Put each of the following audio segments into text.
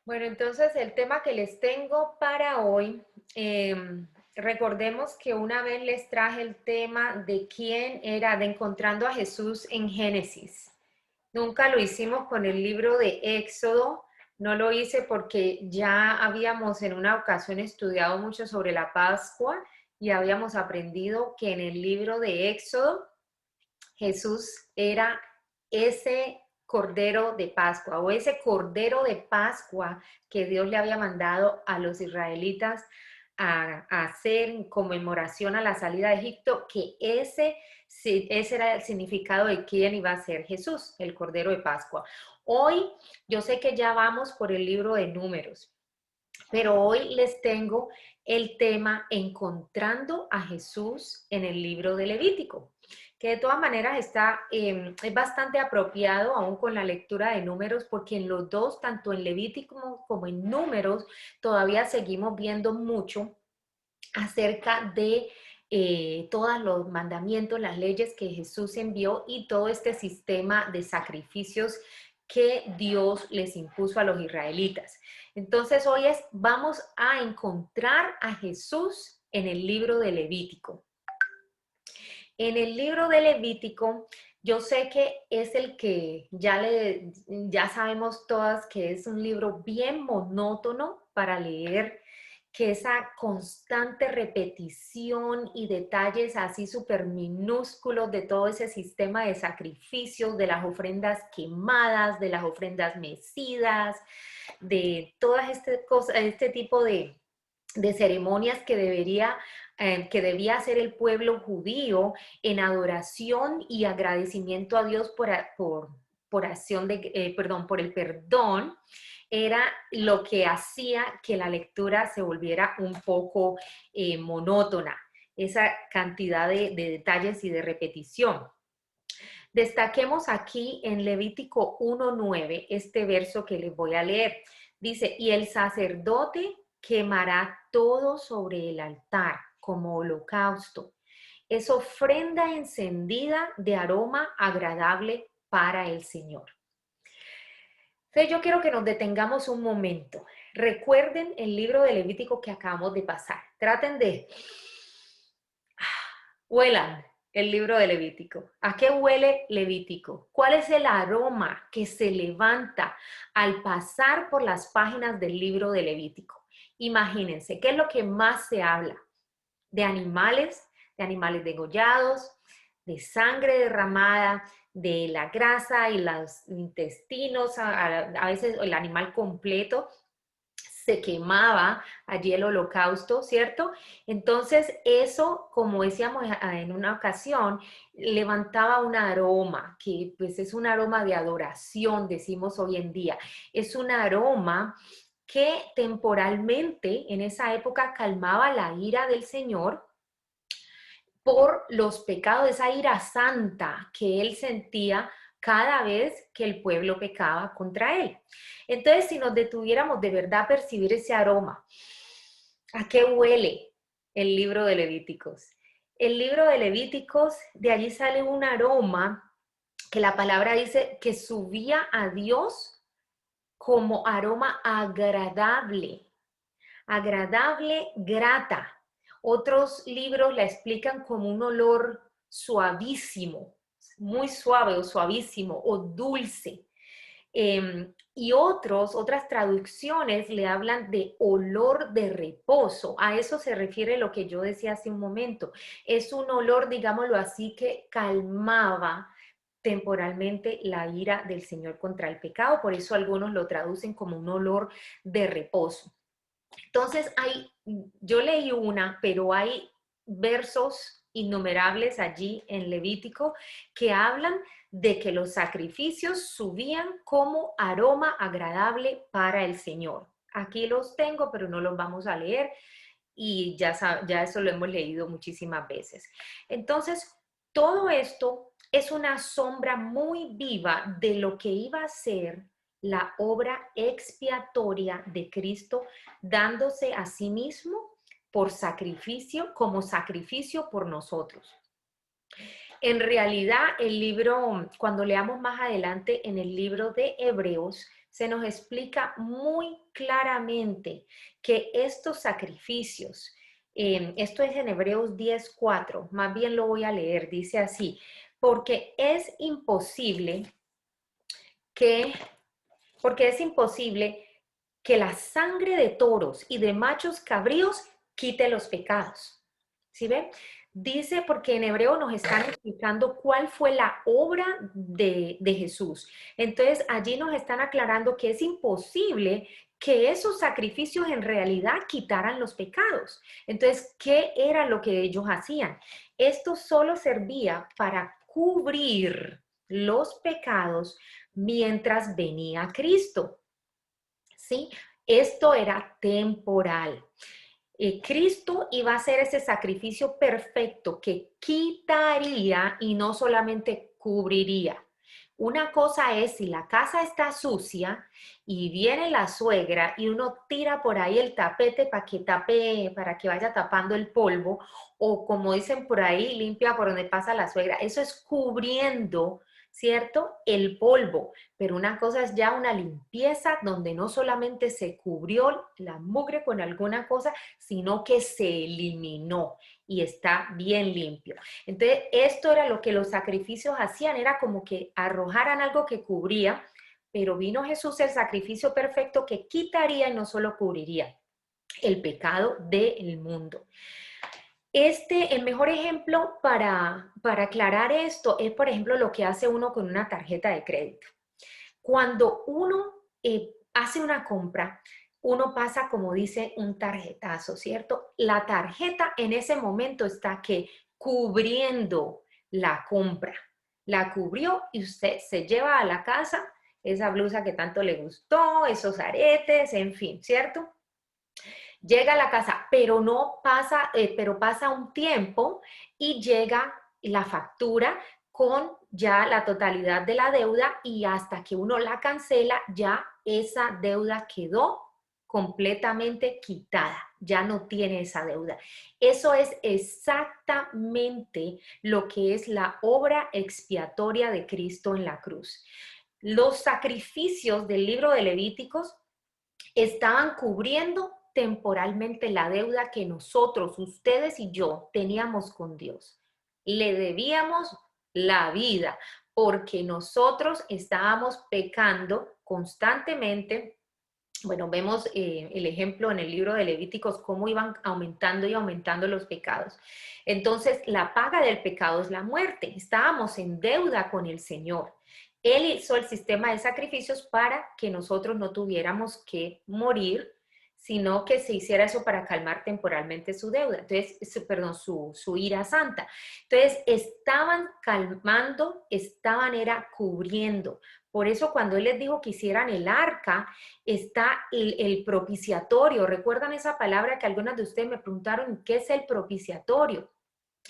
Bueno, entonces el tema que les tengo para hoy, recordemos que una vez les traje el tema de quién era, de encontrando a Jesús en Génesis. Nunca lo hicimos con el libro de Éxodo, no lo hice porque ya habíamos en una ocasión estudiado mucho sobre la Pascua y habíamos aprendido que en el libro de Éxodo Jesús era ese cordero de Pascua o ese cordero de Pascua que Dios le había mandado a los israelitas a hacer en conmemoración a la salida de Egipto, que ese era el significado de quién iba a ser Jesús, el cordero de Pascua. Hoy yo sé que ya vamos por el libro de Números, pero hoy les tengo el tema encontrando a Jesús en el libro de Levítico, que de todas maneras es bastante apropiado aún con la lectura de Números, porque en los dos, tanto en Levítico como en Números, todavía seguimos viendo mucho acerca de todos los mandamientos, las leyes que Jesús envió y todo este sistema de sacrificios que Dios les impuso a los israelitas. Entonces vamos a encontrar a Jesús en el libro de Levítico. En el libro de Levítico, yo sé que es el que ya sabemos todas que es un libro bien monótono para leer, que esa constante repetición y detalles así súper minúsculos de todo ese sistema de sacrificios, de las ofrendas quemadas, de las ofrendas mecidas, de todas estas cosas, este tipo de ceremonias que debía hacer el pueblo judío en adoración y agradecimiento a Dios por acción perdón, por el perdón, era lo que hacía que la lectura se volviera un poco monótona, esa cantidad de detalles y de repetición. Destaquemos aquí en Levítico 1:9 este verso que les voy a leer. Dice, y el sacerdote quemará todo sobre el altar como holocausto. Es ofrenda encendida de aroma agradable para el Señor. Entonces yo quiero que nos detengamos un momento. Recuerden el libro de Levítico que acabamos de pasar. Traten de huelan el libro de Levítico. ¿A qué huele Levítico? ¿Cuál es el aroma que se levanta al pasar por las páginas del libro de Levítico? Imagínense, ¿qué es lo que más se habla? De animales degollados, de sangre derramada, de la grasa y los intestinos, a veces el animal completo se quemaba allí el holocausto, ¿cierto? Entonces eso, como decíamos en una ocasión, levantaba un aroma, que pues es un aroma de adoración, decimos hoy en día. Es un aroma que temporalmente en esa época calmaba la ira del Señor por los pecados, esa ira santa que él sentía cada vez que el pueblo pecaba contra él. Entonces, si nos detuviéramos de verdad a percibir ese aroma, ¿a qué huele el libro de Levíticos? El libro de Levíticos, de allí sale un aroma que la palabra dice que subía a Dios como aroma agradable, grata. Otros libros la explican como un olor suavísimo, muy suave o suavísimo o dulce. Y otras traducciones le hablan de olor de reposo. A eso se refiere lo que yo decía hace un momento. Es un olor, digámoslo así, que calmaba temporalmente la ira del Señor contra el pecado. Por eso algunos lo traducen como un olor de reposo. Entonces, yo leí una, pero hay versos innumerables allí en Levítico que hablan de que los sacrificios subían como aroma agradable para el Señor. Aquí los tengo, pero no los vamos a leer y ya eso lo hemos leído muchísimas veces. Entonces, todo esto es una sombra muy viva de lo que iba a ser la obra expiatoria de Cristo, dándose a sí mismo por sacrificio, como sacrificio por nosotros. En realidad, cuando leamos más adelante en el libro de Hebreos, se nos explica muy claramente que estos sacrificios, esto es en Hebreos 10:4, más bien lo voy a leer, dice así, porque es imposible que, porque es imposible que la sangre de toros y de machos cabríos quite los pecados. ¿Sí ven? Dice, porque en hebreo nos están explicando cuál fue la obra de Jesús. Entonces, allí nos están aclarando que es imposible que esos sacrificios en realidad quitaran los pecados. Entonces, ¿qué era lo que ellos hacían? Esto solo servía para cubrir los pecados mientras venía Cristo. ¿Sí? Esto era temporal. Cristo iba a hacer ese sacrificio perfecto que quitaría y no solamente cubriría. Una cosa es si la casa está sucia y viene la suegra y uno tira por ahí el tapete para que tape, para que vaya tapando el polvo, o como dicen por ahí, limpia por donde pasa la suegra. Eso es cubriendo, ¿cierto? El polvo. Pero una cosa es ya una limpieza donde no solamente se cubrió la mugre con alguna cosa, sino que se eliminó y está bien limpio. Entonces, esto era lo que los sacrificios hacían, era como que arrojaran algo que cubría, pero vino Jesús, el sacrificio perfecto que quitaría y no solo cubriría el pecado del mundo. El mejor ejemplo para aclarar esto es, por ejemplo, lo que hace uno con una tarjeta de crédito. Cuando uno hace una compra, uno pasa, como dice, un tarjetazo, ¿cierto? La tarjeta en ese momento está que cubriendo la compra. La cubrió y usted se lleva a la casa esa blusa que tanto le gustó, esos aretes, en fin, ¿cierto? Llega a la casa, pero no pasa, pero pasa un tiempo y llega la factura con ya la totalidad de la deuda y hasta que uno la cancela, ya esa deuda quedó completamente quitada, ya no tiene esa deuda. Eso es exactamente lo que es la obra expiatoria de Cristo en la cruz. Los sacrificios del libro de Levíticos estaban cubriendo temporalmente la deuda que nosotros, ustedes y yo, teníamos con Dios. Le debíamos la vida porque nosotros estábamos pecando constantemente. Bueno, vemos el ejemplo en el libro de Levíticos, cómo iban aumentando y aumentando los pecados. Entonces, la paga del pecado es la muerte. Estábamos en deuda con el Señor. Él hizo el sistema de sacrificios para que nosotros no tuviéramos que morir, sino que se hiciera eso para calmar temporalmente su deuda, entonces, su ira santa. Entonces, estaban calmando, era cubriendo. Por eso cuando Él les dijo que hicieran el arca, está el propiciatorio. ¿Recuerdan esa palabra que algunas de ustedes me preguntaron, qué es el propiciatorio?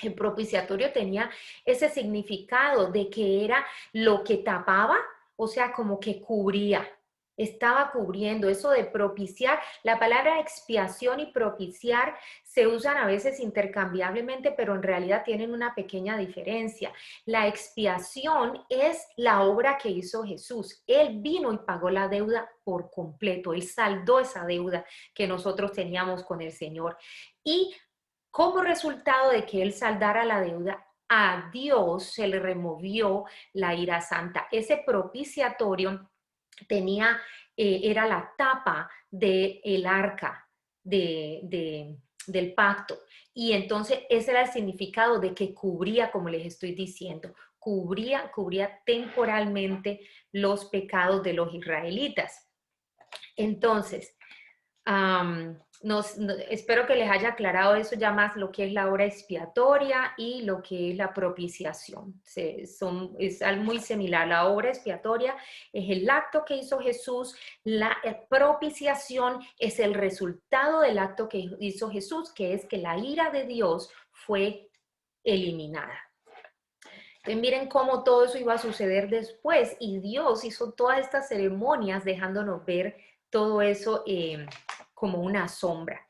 El propiciatorio tenía ese significado de que era lo que tapaba, o sea, como que cubría, estaba cubriendo. Eso de propiciar, la palabra expiación y propiciar se usan a veces intercambiablemente, pero en realidad tienen una pequeña diferencia. La expiación es la obra que hizo Jesús. Él vino y pagó la deuda por completo. Él saldó esa deuda que nosotros teníamos con el Señor. Y como resultado de que él saldara la deuda, a Dios se le removió la ira santa. Ese propiciatorio tenía, era la tapa del arca del pacto. Y entonces ese era el significado de que cubría, como les estoy diciendo, cubría temporalmente los pecados de los israelitas. Entonces, espero que les haya aclarado eso ya más lo que es la obra expiatoria y lo que es la propiciación. Es algo muy similar. La obra expiatoria es el acto que hizo Jesús, la propiciación es el resultado del acto que hizo Jesús, que es que la ira de Dios fue eliminada. Entonces miren cómo todo eso iba a suceder después y Dios hizo todas estas ceremonias dejándonos ver todo eso como una sombra.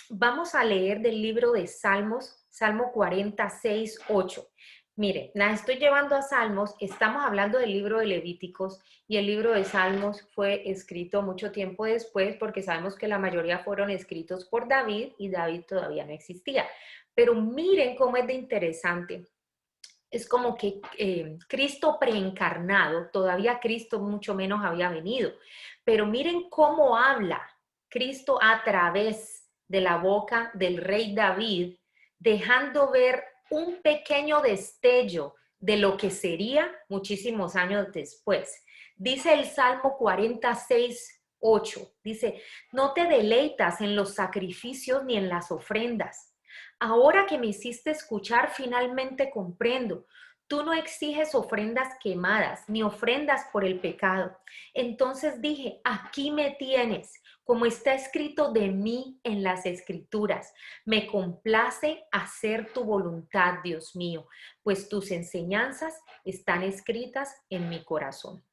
Vamos a leer del libro de Salmos, Salmo 46, 8. Mire, la estoy llevando a Salmos, estamos hablando del libro de Levíticos y el libro de Salmos fue escrito mucho tiempo después porque sabemos que la mayoría fueron escritos por David y David todavía no existía. Pero miren cómo es de interesante. Es como que Cristo preencarnado, todavía Cristo mucho menos había venido, pero miren cómo habla Cristo a través de la boca del rey David, dejando ver un pequeño destello de lo que sería muchísimos años después. Dice el Salmo 46:8, dice, no te deleitas en los sacrificios ni en las ofrendas. Ahora que me hiciste escuchar, finalmente comprendo. Tú no exiges ofrendas quemadas ni ofrendas por el pecado. Entonces dije, aquí me tienes, como está escrito de mí en las escrituras. Me complace hacer tu voluntad, Dios mío, pues tus enseñanzas están escritas en mi corazón.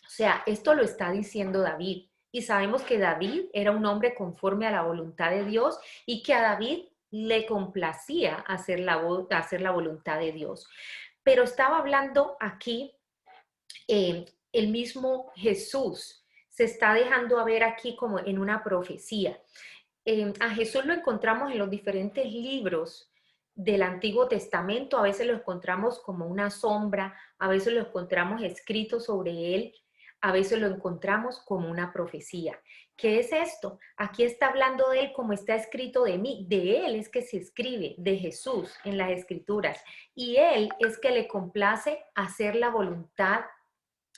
O sea, esto lo está diciendo David. Y sabemos que David era un hombre conforme a la voluntad de Dios y que a David le complacía hacer la voluntad de Dios. Pero estaba hablando aquí el mismo Jesús. Se está dejando a ver aquí como en una profecía. A Jesús lo encontramos en los diferentes libros del Antiguo Testamento. A veces lo encontramos como una sombra, a veces lo encontramos escrito sobre él, a veces lo encontramos como una profecía. ¿Qué es esto? Aquí está hablando de él como está escrito de mí. De él es que se escribe, de Jesús en las escrituras. Y él es que le complace hacer la voluntad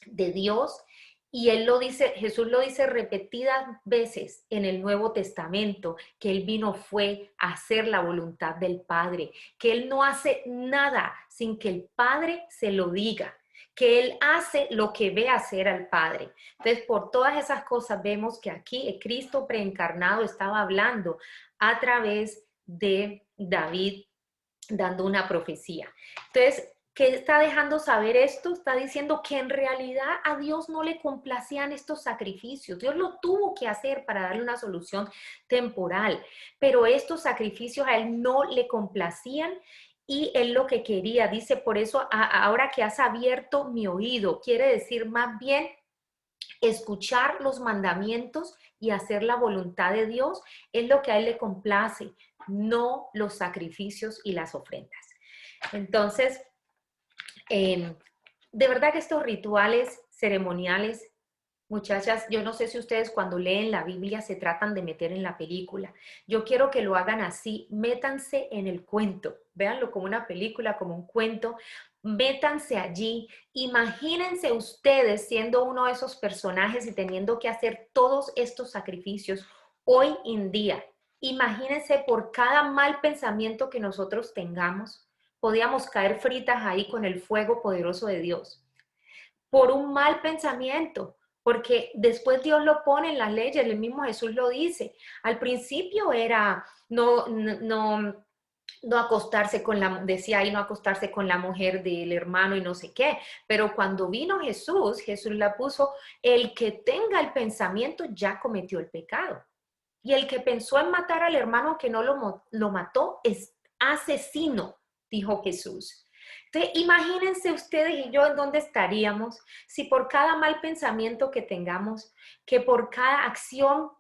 de Dios. Y él lo dice, Jesús lo dice repetidas veces en el Nuevo Testamento, que él vino fue a hacer la voluntad del Padre, que él no hace nada sin que el Padre se lo diga, que él hace lo que ve hacer al Padre. Entonces, por todas esas cosas vemos que aquí el Cristo preencarnado estaba hablando a través de David dando una profecía. Entonces, ¿qué está dejando saber esto? Está diciendo que en realidad a Dios no le complacían estos sacrificios. Dios lo tuvo que hacer para darle una solución temporal, pero estos sacrificios a él no le complacían y él lo que quería, dice, por eso ahora que has abierto mi oído, quiere decir más bien escuchar los mandamientos y hacer la voluntad de Dios es lo que a él le complace, no los sacrificios y las ofrendas. Entonces, de verdad que estos rituales ceremoniales, muchachas, yo no sé si ustedes cuando leen la Biblia se tratan de meter en la película. Yo quiero que lo hagan así, métanse en el cuento, véanlo como una película, como un cuento, métanse allí, imagínense ustedes siendo uno de esos personajes y teniendo que hacer todos estos sacrificios hoy en día. Imagínense por cada mal pensamiento que nosotros tengamos, podíamos caer fritas ahí con el fuego poderoso de Dios por un mal pensamiento, porque después Dios lo pone en las leyes, el mismo Jesús lo dice. Al principio era no acostarse con la, decía ahí, no acostarse con la mujer del hermano y no sé qué, pero cuando vino Jesús, Jesús la puso, el que tenga el pensamiento ya cometió el pecado. Y el que pensó en matar al hermano que no lo mató es asesino, dijo Jesús. Entonces, imagínense ustedes y yo en dónde estaríamos si por cada mal pensamiento que tengamos, que por cada acción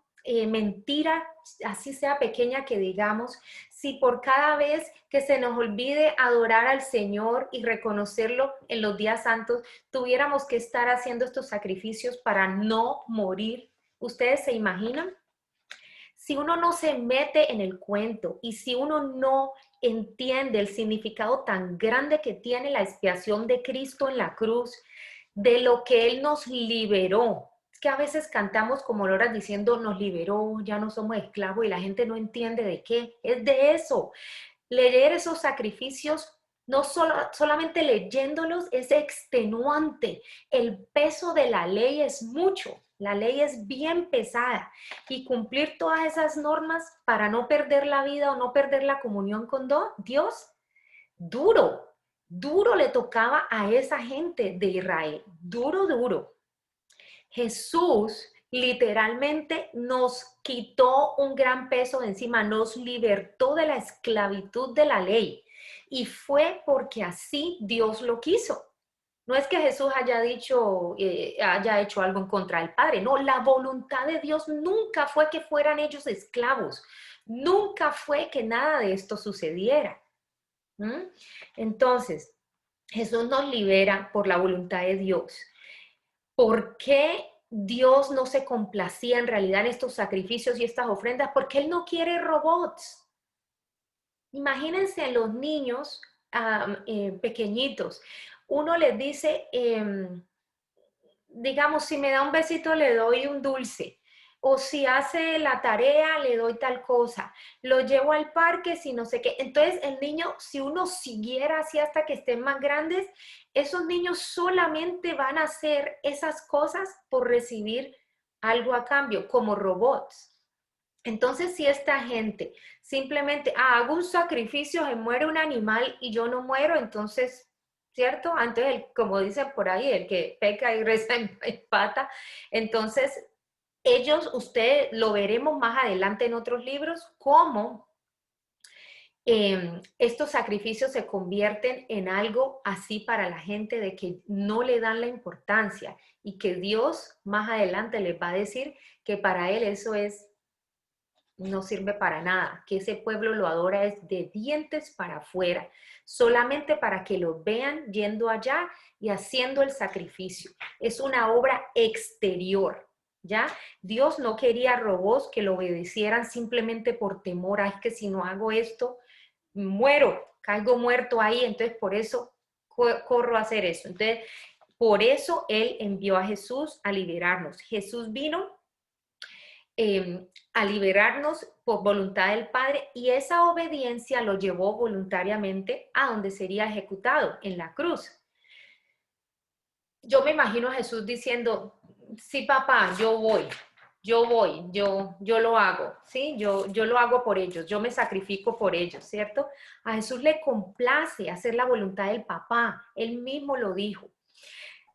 mentira, así sea pequeña que digamos, si por cada vez que se nos olvide adorar al Señor y reconocerlo en los días santos, tuviéramos que estar haciendo estos sacrificios para no morir. ¿Ustedes se imaginan? Si uno no se mete en el cuento y si uno no entiende el significado tan grande que tiene la expiación de Cristo en la cruz, de lo que Él nos liberó. Es que a veces cantamos como loras diciendo nos liberó, ya no somos esclavos y la gente no entiende de qué. Es de eso. Leer esos sacrificios, no solamente leyéndolos, es extenuante. El peso de la ley es mucho. La ley es bien pesada y cumplir todas esas normas para no perder la vida o no perder la comunión con Dios, duro, duro le tocaba a esa gente de Israel, duro, duro. Jesús literalmente nos quitó un gran peso de encima, nos libertó de la esclavitud de la ley. y fue porque así Dios lo quiso. No es que Jesús haya dicho, haya hecho algo en contra del Padre. No, la voluntad de Dios nunca fue que fueran ellos esclavos. Nunca fue que nada de esto sucediera. ¿Mm? Entonces, Jesús nos libera por la voluntad de Dios. ¿Por qué Dios no se complacía en realidad en estos sacrificios y estas ofrendas? Porque Él no quiere robots. Imagínense los niños pequeñitos. Uno les dice, digamos, si me da un besito le doy un dulce. O si hace la tarea, le doy tal cosa. Lo llevo al parque, si no sé qué. Entonces, el niño, si uno siguiera así hasta que estén más grandes, esos niños solamente van a hacer esas cosas por recibir algo a cambio, como robots. Entonces, si esta gente simplemente, hago un sacrificio, se muere un animal y yo no muero, entonces, ¿cierto? Antes, como dicen por ahí, el que peca y reza en pata, entonces ellos, usted lo veremos más adelante en otros libros, cómo estos sacrificios se convierten en algo así para la gente de que no le dan la importancia y que Dios más adelante les va a decir que para él eso no sirve para nada, que ese pueblo lo adora es de dientes para afuera, solamente para que lo vean yendo allá y haciendo el sacrificio. Es una obra exterior, ¿ya? Dios no quería robots que lo obedecieran simplemente por temor, es que si no hago esto, muero, caigo muerto ahí, entonces por eso corro a hacer eso. Entonces, por eso Él envió a Jesús a liberarnos. Jesús vino a liberarnos por voluntad del Padre y esa obediencia lo llevó voluntariamente a donde sería ejecutado, en la cruz. Yo me imagino a Jesús diciendo, sí papá, yo lo hago, ¿sí? Yo lo hago por ellos, yo me sacrifico por ellos, ¿cierto? A Jesús le complace hacer la voluntad del papá, él mismo lo dijo.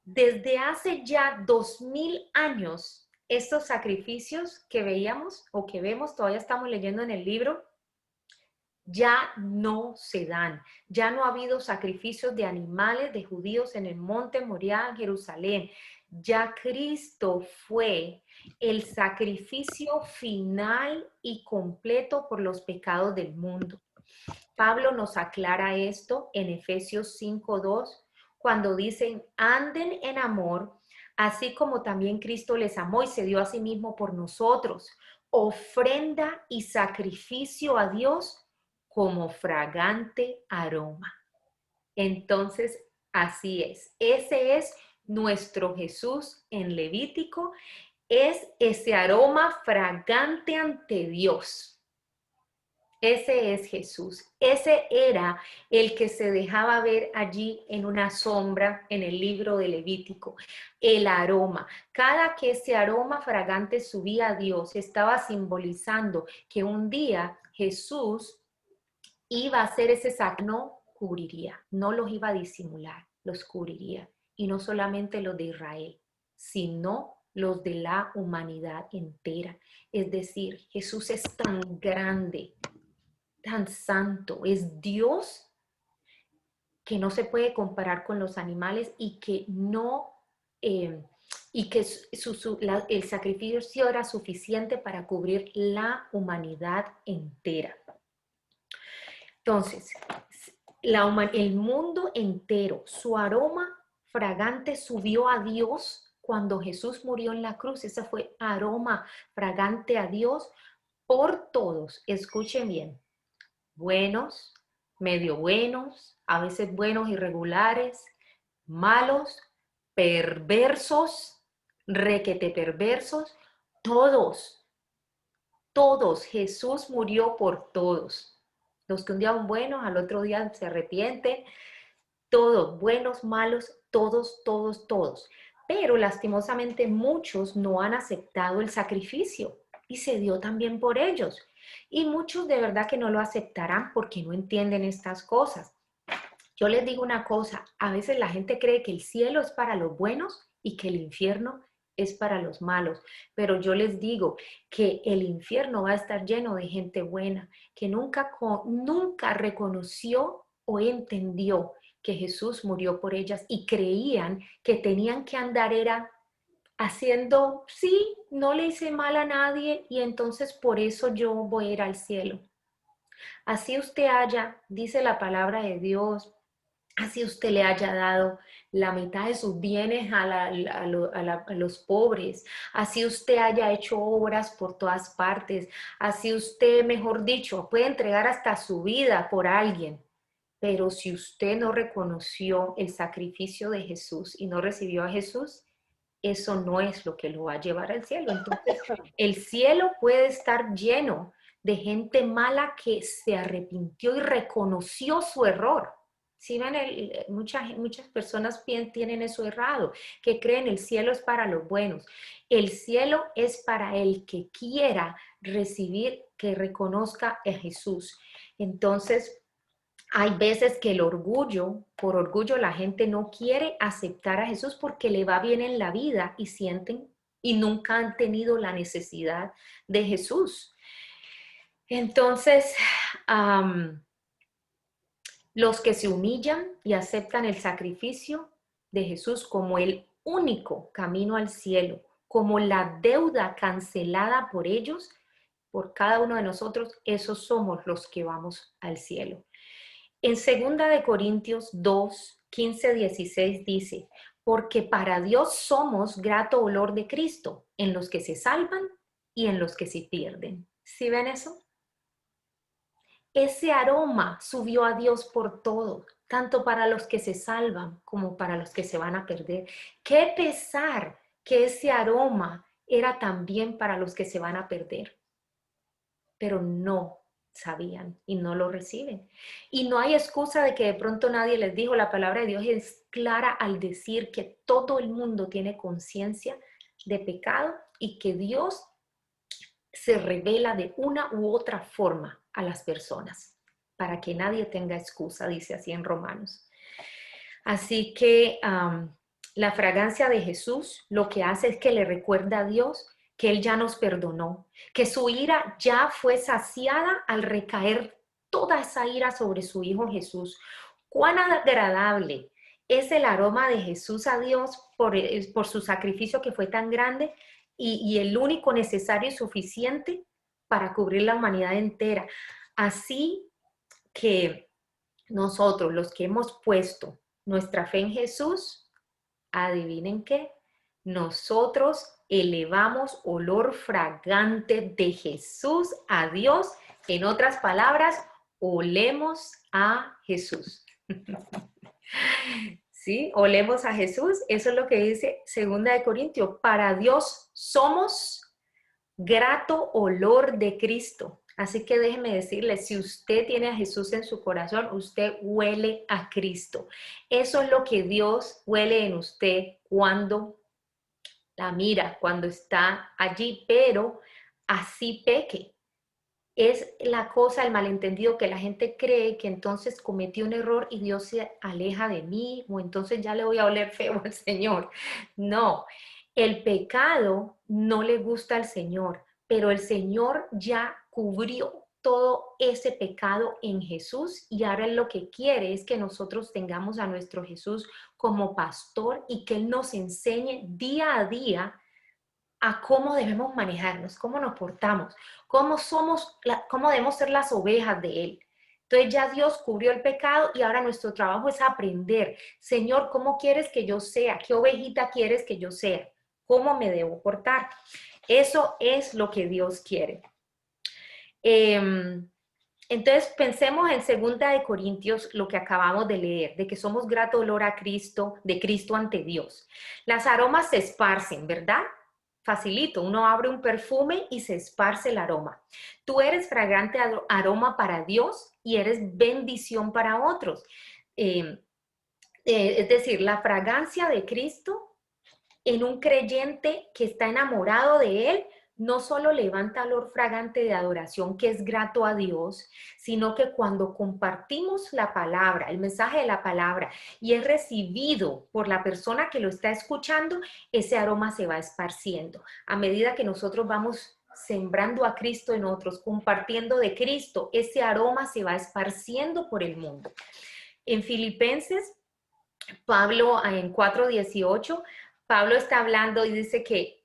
Desde hace ya 2000 años, estos sacrificios que veíamos o que vemos, todavía estamos leyendo en el libro, ya no se dan. Ya no ha habido sacrificios de animales de judíos en el monte Moriah, en Jerusalén. Ya Cristo fue el sacrificio final y completo por los pecados del mundo. Pablo nos aclara esto en Efesios 5:2, cuando dicen, anden en amor, así como también Cristo les amó y se dio a sí mismo por nosotros, ofrenda y sacrificio a Dios como fragante aroma. Entonces, así es. Ese es nuestro Jesús en Levítico, es ese aroma fragante ante Dios. Ese es Jesús. Ese era el que se dejaba ver allí en una sombra en el libro de Levítico. El aroma. Cada que ese aroma fragante subía a Dios, estaba simbolizando que un día Jesús iba a hacer ese sacrificio, no cubriría, no los iba a disimular, los cubriría. Y no solamente los de Israel, sino los de la humanidad entera. Es decir, Jesús es tan grande, tan santo, es Dios que no se puede comparar con los animales y que no, y que el sacrificio era suficiente para cubrir la humanidad entera. Entonces, el mundo entero, su aroma fragante subió a Dios cuando Jesús murió en la cruz. Ese fue aroma fragante a Dios por todos. Escuchen bien, buenos, medio buenos, a veces buenos irregulares, malos, perversos, requete perversos, todos, todos. Jesús murió por todos. Los que un día son buenos, al otro día se arrepienten, todos, buenos, malos, todos, todos, todos. Pero lastimosamente muchos no han aceptado el sacrificio y se dio también por ellos. Y muchos de verdad que no lo aceptarán porque no entienden estas cosas. Yo les digo una cosa, a veces la gente cree que el cielo es para los buenos y que el infierno es para los malos, pero yo les digo que el infierno va a estar lleno de gente buena, que nunca reconoció o entendió que Jesús murió por ellas y creían que tenían que andar era haciendo, sí, no le hice mal a nadie y entonces por eso yo voy a ir al cielo. Así usted haya, dice la palabra de Dios, así usted le haya dado la mitad de sus bienes a los pobres, así usted haya hecho obras por todas partes, así usted, mejor dicho, puede entregar hasta su vida por alguien. Pero si usted no reconoció el sacrificio de Jesús y no recibió a Jesús, eso no es lo que lo va a llevar al cielo. Entonces, el cielo puede estar lleno de gente mala que se arrepintió y reconoció su error. Si ven, muchas personas tienen eso errado, que creen el cielo es para los buenos. El cielo es para el que quiera recibir, que reconozca a Jesús. Entonces, hay veces que el orgullo, por orgullo la gente no quiere aceptar a Jesús porque le va bien en la vida y sienten y nunca han tenido la necesidad de Jesús. Entonces, los que se humillan y aceptan el sacrificio de Jesús como el único camino al cielo, como la deuda cancelada por ellos, por cada uno de nosotros, esos somos los que vamos al cielo. En 2 de Corintios 2, 15, 16 dice, porque para Dios somos grato olor de Cristo en los que se salvan y en los que se pierden. ¿Sí ven eso? Ese aroma subió a Dios por todo, tanto para los que se salvan como para los que se van a perder. Qué pesar que ese aroma era también para los que se van a perder, pero no sabían y no lo reciben. Y no hay excusa de que de pronto nadie les dijo. La palabra de Dios es clara al decir que todo el mundo tiene conciencia de pecado y que Dios se revela de una u otra forma a las personas, para que nadie tenga excusa, dice así en Romanos. Así que la fragancia de Jesús lo que hace es que le recuerda a Dios que Él ya nos perdonó, que su ira ya fue saciada al recaer toda esa ira sobre su Hijo Jesús. Cuán agradable es el aroma de Jesús a Dios por su sacrificio que fue tan grande y el único necesario y suficiente para cubrir la humanidad entera. Así que nosotros, los que hemos puesto nuestra fe en Jesús, adivinen qué, nosotros elevamos olor fragante de Jesús a Dios. En otras palabras, olemos a Jesús. ¿Sí? Olemos a Jesús. Eso es lo que dice 2 de Corintios. Para Dios somos grato olor de Cristo. Así que déjeme decirle, si usted tiene a Jesús en su corazón, usted huele a Cristo. Eso es lo que Dios huele en usted cuando la mira, cuando está allí, pero así peque. Es la cosa, el malentendido que la gente cree que entonces cometí un error y Dios se aleja de mí o entonces ya le voy a oler feo al Señor. No, el pecado no le gusta al Señor, pero el Señor ya cubrió todo ese pecado en Jesús y ahora Él lo que quiere es que nosotros tengamos a nuestro Jesús como pastor y que Él nos enseñe día a día a cómo debemos manejarnos, cómo nos portamos, cómo debemos ser las ovejas de Él. Entonces ya Dios cubrió el pecado y ahora nuestro trabajo es aprender. Señor, ¿cómo quieres que yo sea? ¿Qué ovejita quieres que yo sea? ¿Cómo me debo portar? Eso es lo que Dios quiere. Entonces pensemos en 2 de Corintios, lo que acabamos de leer, de que somos grato olor a Cristo, de Cristo ante Dios. Las aromas se esparcen, ¿verdad? Facilito, uno abre un perfume y se esparce el aroma. Tú eres fragante aroma para Dios y eres bendición para otros. Es decir, la fragancia de Cristo en un creyente que está enamorado de Él, no solo levanta olor fragante de adoración que es grato a Dios, sino que cuando compartimos la palabra, el mensaje de la palabra, y es recibido por la persona que lo está escuchando, ese aroma se va esparciendo. A medida que nosotros vamos sembrando a Cristo en otros, compartiendo de Cristo, ese aroma se va esparciendo por el mundo. En Filipenses, Pablo, en 4:18, Pablo está hablando y dice que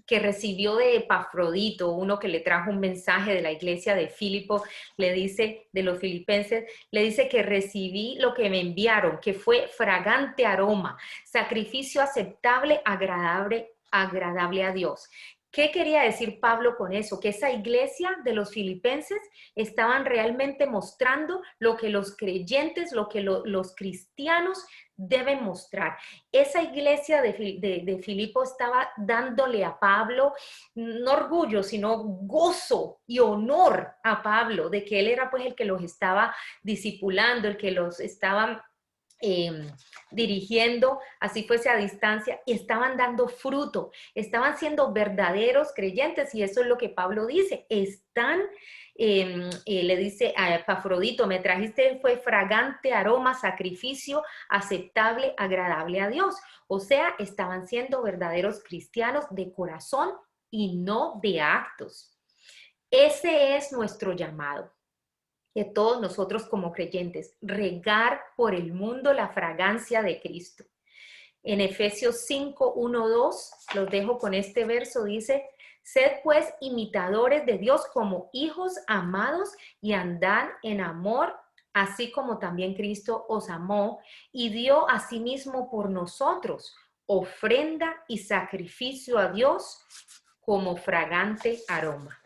recibió de Epafrodito, uno que le trajo un mensaje de la iglesia de Filipo, le dice, de los filipenses, le dice que recibí lo que me enviaron, que fue fragante aroma, sacrificio aceptable, agradable a Dios. ¿Qué quería decir Pablo con eso? Que esa iglesia de los filipenses estaban realmente mostrando lo que los creyentes, lo que los cristianos deben mostrar. Esa iglesia de Filipo estaba dándole a Pablo no orgullo, sino gozo y honor a Pablo, de que él era pues el que los estaba discipulando, el que los estaba dirigiendo, así fuese a distancia, y estaban dando fruto, estaban siendo verdaderos creyentes, y eso es lo que Pablo dice, le dice a Epafrodito, me trajiste, fue fragante aroma, sacrificio aceptable, agradable a Dios. O sea, estaban siendo verdaderos cristianos de corazón y no de actos. Ese es nuestro llamado de todos nosotros como creyentes, regar por el mundo la fragancia de Cristo. En Efesios 5, 1, 2, los dejo con este verso, dice, sed pues imitadores de Dios como hijos amados y andad en amor, así como también Cristo os amó y dio a sí mismo por nosotros, ofrenda y sacrificio a Dios como fragante aroma.